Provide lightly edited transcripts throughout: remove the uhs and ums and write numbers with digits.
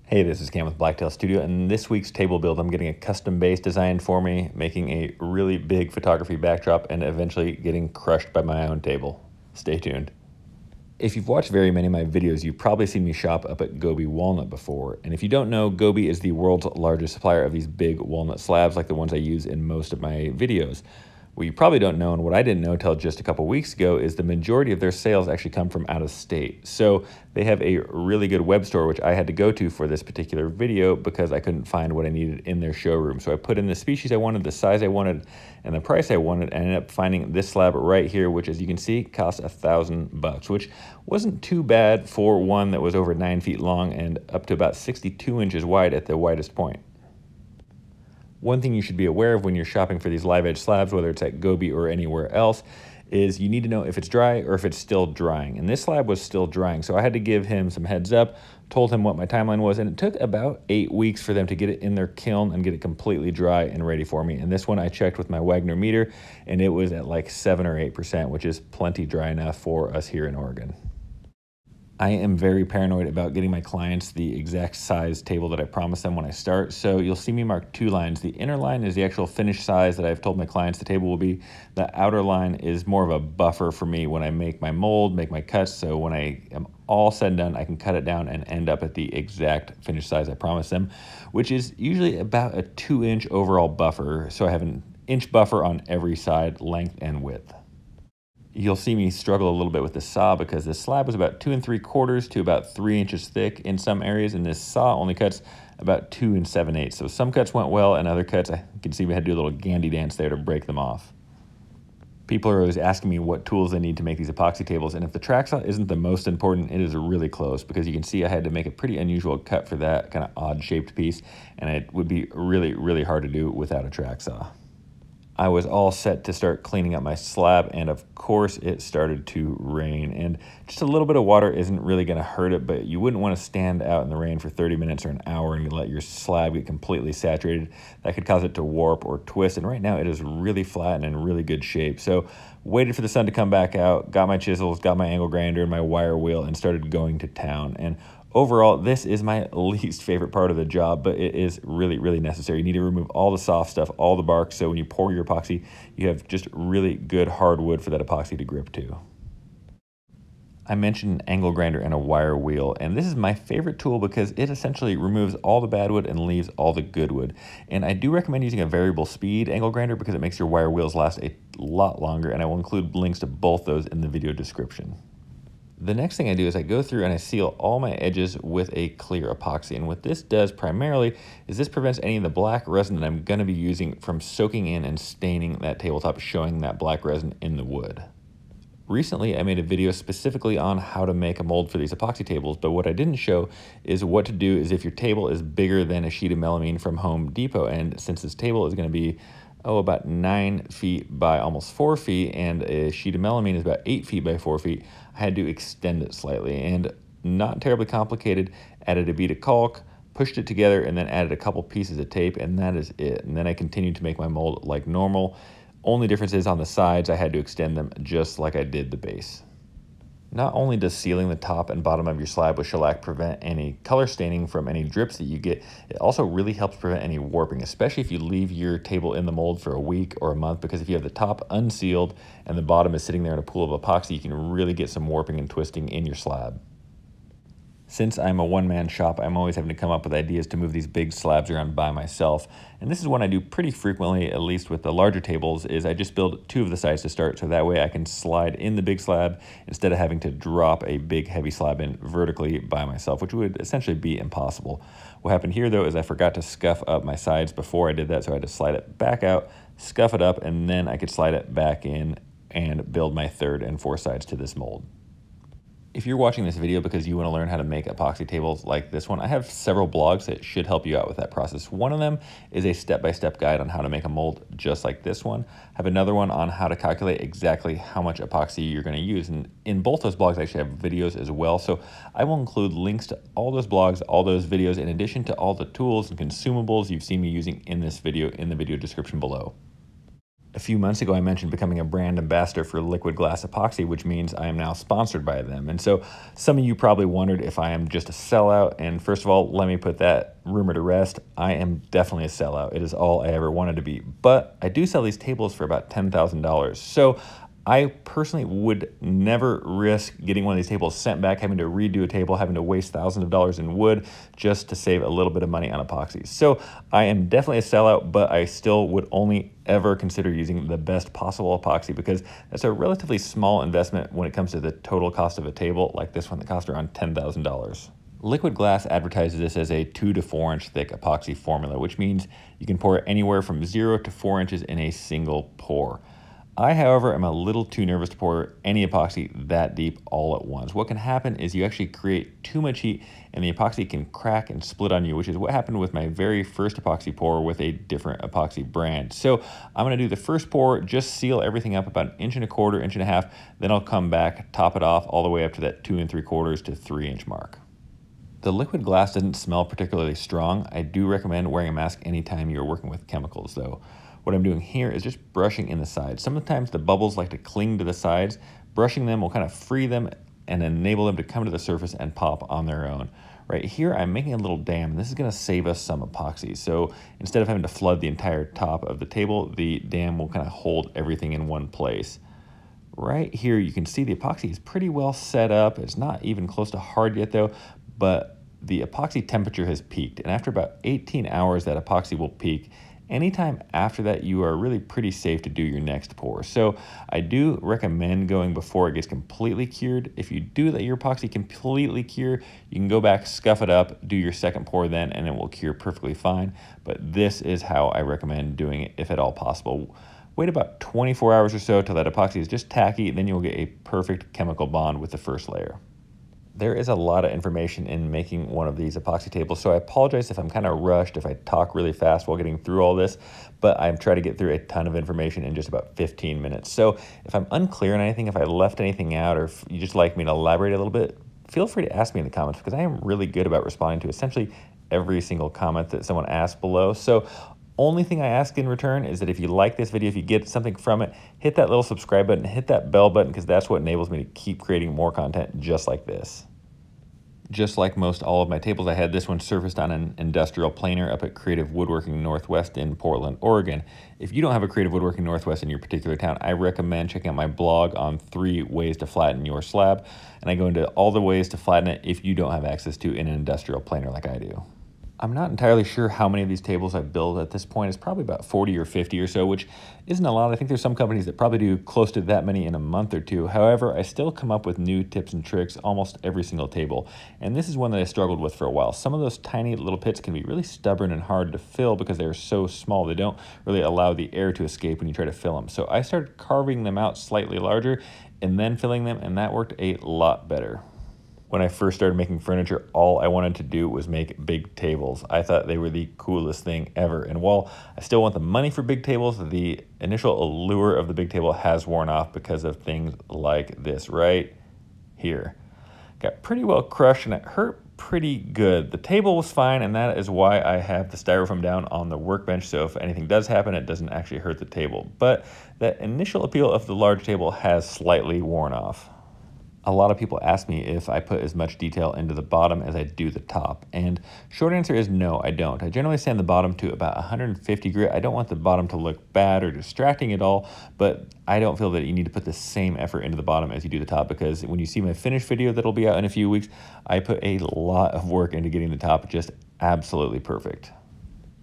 Hey, this is Cam with Blacktail Studio, and in this week's table build, I'm getting a custom base designed for me, making a really big photography backdrop, and eventually getting crushed by my own table. Stay tuned. If you've watched very many of my videos, you've probably seen me shop up at Gobi Walnut before. And if you don't know, Gobi is the world's largest supplier of these big walnut slabs like the ones I use in most of my videos. What you probably don't know, and what I didn't know till just a couple weeks ago, is the majority of their sales actually come from out of state. So they have a really good web store, which I had to go to for this particular video because I couldn't find what I needed in their showroom. So I put in the species I wanted, the size I wanted, and the price I wanted, and ended up finding this slab right here, which, as you can see, costs $1,000, which wasn't too bad for one that was over 9 feet long and up to about 62 inches wide at the widest point. One thing you should be aware of when you're shopping for these live edge slabs, whether it's at Gobi or anywhere else, is you need to know if it's dry or if it's still drying. And this slab was still drying, so I had to give him some heads up, told him what my timeline was, and it took about 8 weeks for them to get it in their kiln and get it completely dry and ready for me. And this one I checked with my Wagner meter, and it was at like 7 or 8%, which is plenty dry enough for us here in Oregon. I am very paranoid about getting my clients the exact size table that I promised them when I start. So you'll see me mark 2 lines. The inner line is the actual finished size that I've told my clients the table will be. The outer line is more of a buffer for me when I make my mold, make my cuts. So when I am all said and done, I can cut it down and end up at the exact finished size I promised them, which is usually about a 2-inch overall buffer. So I have an inch buffer on every side, length and width. You'll see me struggle a little bit with the saw because this slab was about 2 3/4 to about 3 inches thick in some areas, and this saw only cuts about 2 7/8. So some cuts went well, and other cuts, I can see we had to do a little gandy dance there to break them off. People are always asking me what tools I need to make these epoxy tables, and if the track saw isn't the most important, it is really close, because you can see I had to make a pretty unusual cut for that kind of odd shaped piece, and it would be really, really hard to do without a track saw. I was all set to start cleaning up my slab, and of course it started to rain, and just a little bit of water isn't really going to hurt it, but you wouldn't want to stand out in the rain for 30 minutes or an hour and let your slab get completely saturated. That could cause it to warp or twist, and right now it is really flat and in really good shape. So waited for the sun to come back out, got my chisels, got my angle grinder and my wire wheel, and started going to town. And overall, this is my least favorite part of the job, but it is really, really necessary. You need to remove all the soft stuff, all the bark, so when you pour your epoxy, you have just really good hardwood for that epoxy to grip to. I mentioned an angle grinder and a wire wheel, and this is my favorite tool because it essentially removes all the bad wood and leaves all the good wood. And I do recommend using a variable speed angle grinder because it makes your wire wheels last a lot longer, and I will include links to both those in the video description. The next thing I do is I go through and I seal all my edges with a clear epoxy. And what this does primarily is this prevents any of the black resin that I'm going to be using from soaking in and staining that tabletop, showing that black resin in the wood. Recently, I made a video specifically on how to make a mold for these epoxy tables, but what I didn't show is what to do is if your table is bigger than a sheet of melamine from Home Depot, and since this table is going to be about 9 feet by almost 4 feet, and a sheet of melamine is about 8 feet by 4 feet, I had to extend it slightly, and not terribly complicated. Added a bead of caulk, pushed it together, and then added a couple pieces of tape, and that is it. And then I continued to make my mold like normal. Only difference is on the sides, I had to extend them just like I did the base. Not only does sealing the top and bottom of your slab with shellac prevent any color staining from any drips that you get, it also really helps prevent any warping, especially if you leave your table in the mold for a week or a month, because if you have the top unsealed and the bottom is sitting there in a pool of epoxy, you can really get some warping and twisting in your slab. Since I'm a one-man shop, I'm always having to come up with ideas to move these big slabs around by myself. And this is one I do pretty frequently, at least with the larger tables, is I just build 2 of the sides to start, so that way I can slide in the big slab instead of having to drop a big heavy slab in vertically by myself, which would essentially be impossible. What happened here though is I forgot to scuff up my sides before I did that, so I had to slide it back out, scuff it up, and then I could slide it back in and build my 3rd and 4th sides to this mold. If you're watching this video because you want to learn how to make epoxy tables like this one, I have several blogs that should help you out with that process. One of them is a step-by-step guide on how to make a mold just like this one. I have another one on how to calculate exactly how much epoxy you're going to use. And in both those blogs, I actually have videos as well. So I will include links to all those blogs, all those videos, in addition to all the tools and consumables you've seen me using in this video in the video description below. A few months ago, I mentioned becoming a brand ambassador for Liquid Glass Epoxy, which means I am now sponsored by them. And so some of you probably wondered if I am just a sellout. And first of all, let me put that rumor to rest. I am definitely a sellout. It is all I ever wanted to be. But I do sell these tables for about $10,000. So I personally would never risk getting one of these tables sent back, having to redo a table, having to waste thousands of dollars in wood just to save a little bit of money on epoxy. So I am definitely a sellout, but I still would only ever consider using the best possible epoxy because that's a relatively small investment when it comes to the total cost of a table like this one that cost around $10,000. Liquid Glass advertises this as a 2 to 4 inch thick epoxy formula, which means you can pour anywhere from 0 to 4 inches in a single pour. I, however, am a little too nervous to pour any epoxy that deep all at once. What can happen is you actually create too much heat and the epoxy can crack and split on you, which is what happened with my very first epoxy pour with a different epoxy brand. So I'm gonna do the first pour, just seal everything up about 1.25 inches, 1.5 inches, then I'll come back, top it off all the way up to that 2 3/4 to 3 inch mark. The liquid glass doesn't smell particularly strong. I do recommend wearing a mask anytime you're working with chemicals though. What I'm doing here is just brushing in the sides. Sometimes the bubbles like to cling to the sides. Brushing them will kind of free them and enable them to come to the surface and pop on their own. Right here, I'm making a little dam, and this is gonna save us some epoxy. So instead of having to flood the entire top of the table, the dam will kind of hold everything in one place. Right here, you can see the epoxy is pretty well set up. It's not even close to hard yet though, but the epoxy temperature has peaked. And after about 18 hours, that epoxy will peak. Anytime after that, you are really pretty safe to do your next pour. So I do recommend going before it gets completely cured. If you do let your epoxy completely cure, you can go back, scuff it up, do your second pour then, and it will cure perfectly fine. But this is how I recommend doing it if at all possible. Wait about 24 hours or so till that epoxy is just tacky, then you'll get a perfect chemical bond with the first layer. There is a lot of information in making one of these epoxy tables, so I apologize if I'm kind of rushed, if I talk really fast while getting through all this, but I'm trying to get through a ton of information in just about 15 minutes. So if I'm unclear on anything, if I left anything out, or if you just like me to elaborate a little bit, feel free to ask me in the comments because I am really good about responding to essentially every single comment that someone asks below. So only thing I ask in return is that if you like this video, if you get something from it, hit that little subscribe button, hit that bell button, because that's what enables me to keep creating more content just like this. Just like most all of my tables, I had this one surfaced on an industrial planer up at Creative Woodworking Northwest in Portland, Oregon. If you don't have a Creative Woodworking Northwest in your particular town, I recommend checking out my blog on 3 ways to flatten your slab. And I go into all the ways to flatten it if you don't have access to an industrial planer like I do. I'm not entirely sure how many of these tables I've built at this point. It's probably about 40 or 50 or so, which isn't a lot. I think there's some companies that probably do close to that many in a month or two. However, I still come up with new tips and tricks almost every single table. And this is one that I struggled with for a while. Some of those tiny little pits can be really stubborn and hard to fill because they're so small. They don't really allow the air to escape when you try to fill them. So I started carving them out slightly larger and then filling them, and that worked a lot better. When I first started making furniture, all I wanted to do was make big tables. I thought they were the coolest thing ever. And while I still want the money for big tables, the initial allure of the big table has worn off because of things like this right here. Got pretty well crushed and it hurt pretty good. The table was fine, and that is why I have the styrofoam down on the workbench, so if anything does happen, it doesn't actually hurt the table. But that initial appeal of the large table has slightly worn off. A lot of people ask me if I put as much detail into the bottom as I do the top, and short answer is no, I don't. I generally sand the bottom to about 150 grit. I don't want the bottom to look bad or distracting at all, but I don't feel that you need to put the same effort into the bottom as you do the top, because when you see my finished video that'll be out in a few weeks, I put a lot of work into getting the top just absolutely perfect.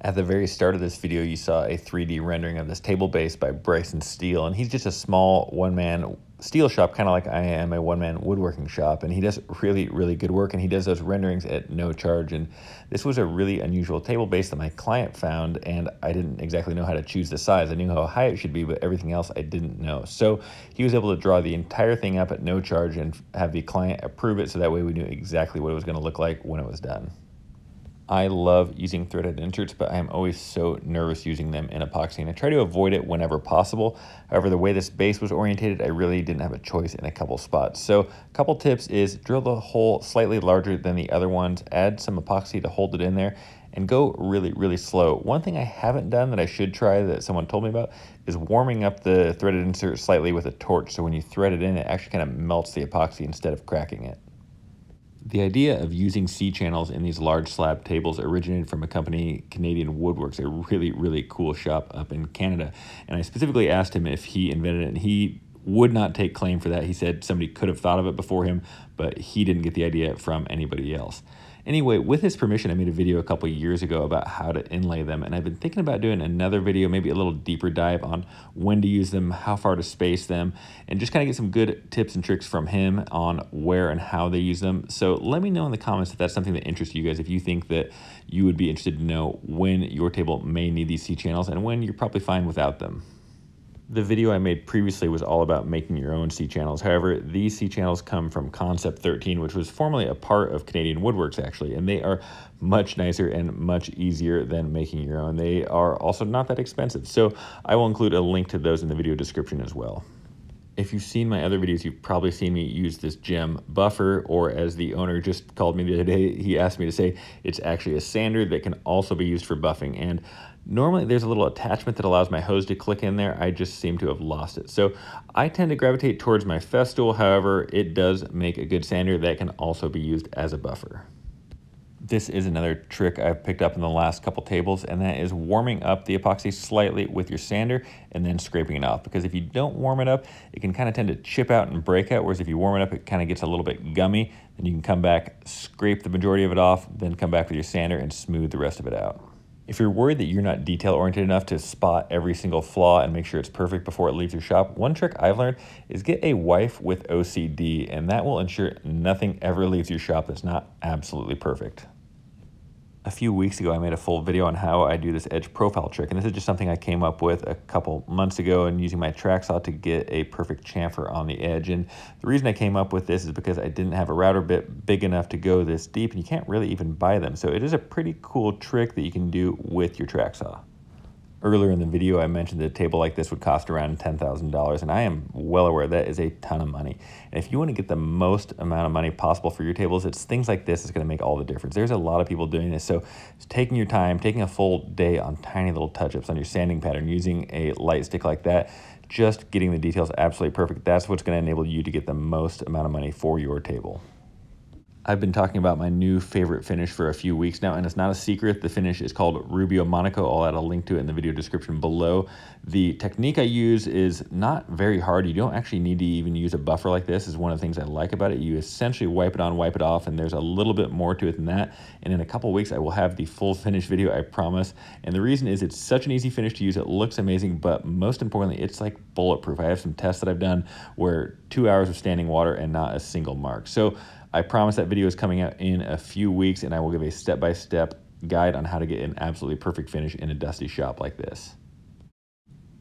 At the very start of this video, you saw a 3D rendering of this table base by Bryson Steele, and he's just a small one-man steel shop, kind of like I am a one-man woodworking shop, and he does really, really good work, and he does those renderings at no charge. And this was a really unusual table base that my client found, and I didn't exactly know how to choose the size. I knew how high it should be, but everything else I didn't know. So he was able to draw the entire thing up at no charge and have the client approve it, so that way we knew exactly what it was going to look like when it was done. I love using threaded inserts, but I am always so nervous using them in epoxy, and I try to avoid it whenever possible. However, the way this base was orientated, I really didn't have a choice in a couple spots. So a couple tips is drill the hole slightly larger than the other ones, add some epoxy to hold it in there, and go really, really slow. One thing I haven't done that I should try that someone told me about is warming up the threaded insert slightly with a torch, so when you thread it in, it actually kind of melts the epoxy instead of cracking it. The idea of using C-channels in these large slab tables originated from a company, Canadian Woodworks, a really, really cool shop up in Canada. And I specifically asked him if he invented it, and he would not take claim for that. He said somebody could have thought of it before him, but he didn't get the idea from anybody else. Anyway, with his permission, I made a video a couple years ago about how to inlay them, and I've been thinking about doing another video, maybe a little deeper dive on when to use them, how far to space them, and just kind of get some good tips and tricks from him on where and how they use them. So let me know in the comments if that's something that interests you guys, if you think that you would be interested to know when your table may need these C-channels and when you're probably fine without them. The video I made previously was all about making your own C-channels. However, these C-channels come from Concept 13, which was formerly a part of Canadian Woodworks actually, and they are much nicer and much easier than making your own. They are also not that expensive, so I will include a link to those in the video description as well. If you've seen my other videos, you've probably seen me use this gem buffer, or as the owner just called me the other day, he asked me to say it's actually a sander that can also be used for buffing. And normally there's a little attachment that allows my hose to click in there. I just seem to have lost it. So I tend to gravitate towards my Festool. However, it does make a good sander that can also be used as a buffer. This is another trick I've picked up in the last couple tables, and that is warming up the epoxy slightly with your sander and then scraping it off. Because if you don't warm it up, it can kind of tend to chip out and break out, whereas if you warm it up, it kind of gets a little bit gummy. Then you can come back, scrape the majority of it off, then come back with your sander and smooth the rest of it out. If you're worried that you're not detail-oriented enough to spot every single flaw and make sure it's perfect before it leaves your shop, one trick I've learned is get a wife with OCD, and that will ensure nothing ever leaves your shop that's not absolutely perfect. A few weeks ago, I made a full video on how I do this edge profile trick, and this is just something I came up with a couple months ago and using my track saw to get a perfect chamfer on the edge. And the reason I came up with this is because I didn't have a router bit big enough to go this deep, and you can't really even buy them. So it is a pretty cool trick that you can do with your track saw. Earlier in the video, I mentioned that a table like this would cost around $10,000, and I am well aware that is a ton of money. And if you want to get the most amount of money possible for your tables, it's things like this is going to make all the difference. There's a lot of people doing this, so it's taking your time, taking a full day on tiny little touch-ups on your sanding pattern, using a light stick like that, just getting the details absolutely perfect. That's what's going to enable you to get the most amount of money for your table. I've been talking about my new favorite finish for a few weeks now, and it's not a secret. The finish is called Rubio Monaco. I'll add a link to it in the video description below. The technique I use is not very hard. You don't actually need to even use a buffer like this. Is one of the things I like about it. You essentially wipe it on, wipe it off, and there's a little bit more to it than that. And in a couple weeks, I will have the full finish video, I promise. And the reason is it's such an easy finish to use. It looks amazing, but most importantly, it's like bulletproof. I have some tests that I've done where 2 hours of standing water and not a single mark. So I promise that video is coming out in a few weeks, and I will give a step-by-step guide on how to get an absolutely perfect finish in a dusty shop like this.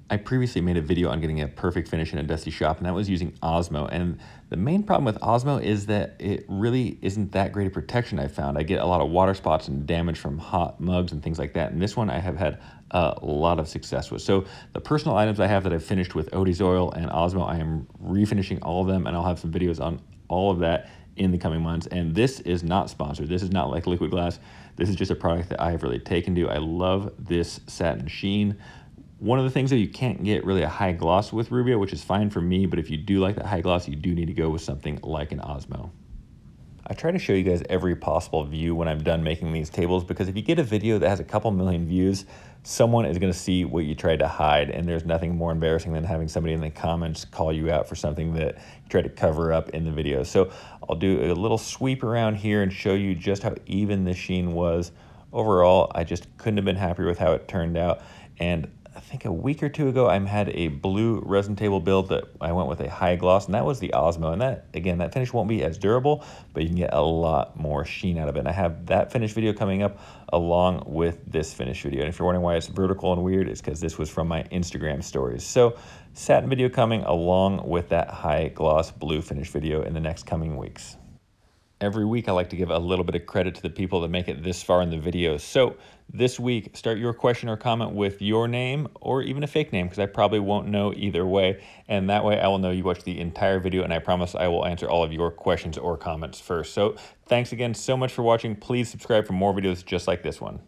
I previously made a video on getting a perfect finish in a dusty shop, and that was using Osmo. And the main problem with Osmo is that it really isn't that great a protection, I found. I get a lot of water spots and damage from hot mugs and things like that. And this one I have had a lot of success with. So the personal items I have that I've finished with Odie's Oil and Osmo, I am refinishing all of them, and I'll have some videos on all of that in the coming months. And this is not sponsored. This is not like liquid glass. This is just a product that I have really taken to. I love this satin sheen. One of the things that you can't get really a high gloss with Rubio, which is fine for me, but if you do like that high gloss, you do need to go with something like an Osmo. I try to show you guys every possible view when I'm done making these tables, because if you get a video that has a couple million views, someone is going to see what you tried to hide, and there's nothing more embarrassing than having somebody in the comments call you out for something that you tried to cover up in the video. So I'll do a little sweep around here and show you just how even the sheen was. Overall, I just couldn't have been happier with how it turned out. And I think a week or two ago, I had a blue resin table build that I went with a high gloss, and that was the Osmo. And that, again, that finish won't be as durable, but you can get a lot more sheen out of it. And I have that finish video coming up along with this finish video. And if you're wondering why it's vertical and weird, it's because this was from my Instagram stories. So satin video coming along with that high gloss blue finish video in the next coming weeks. Every week I like to give a little bit of credit to the people that make it this far in the videos. So this week, start your question or comment with your name or even a fake name, because I probably won't know either way. And that way I will know you watched the entire video, and I promise I will answer all of your questions or comments first. So thanks again so much for watching. Please subscribe for more videos just like this one.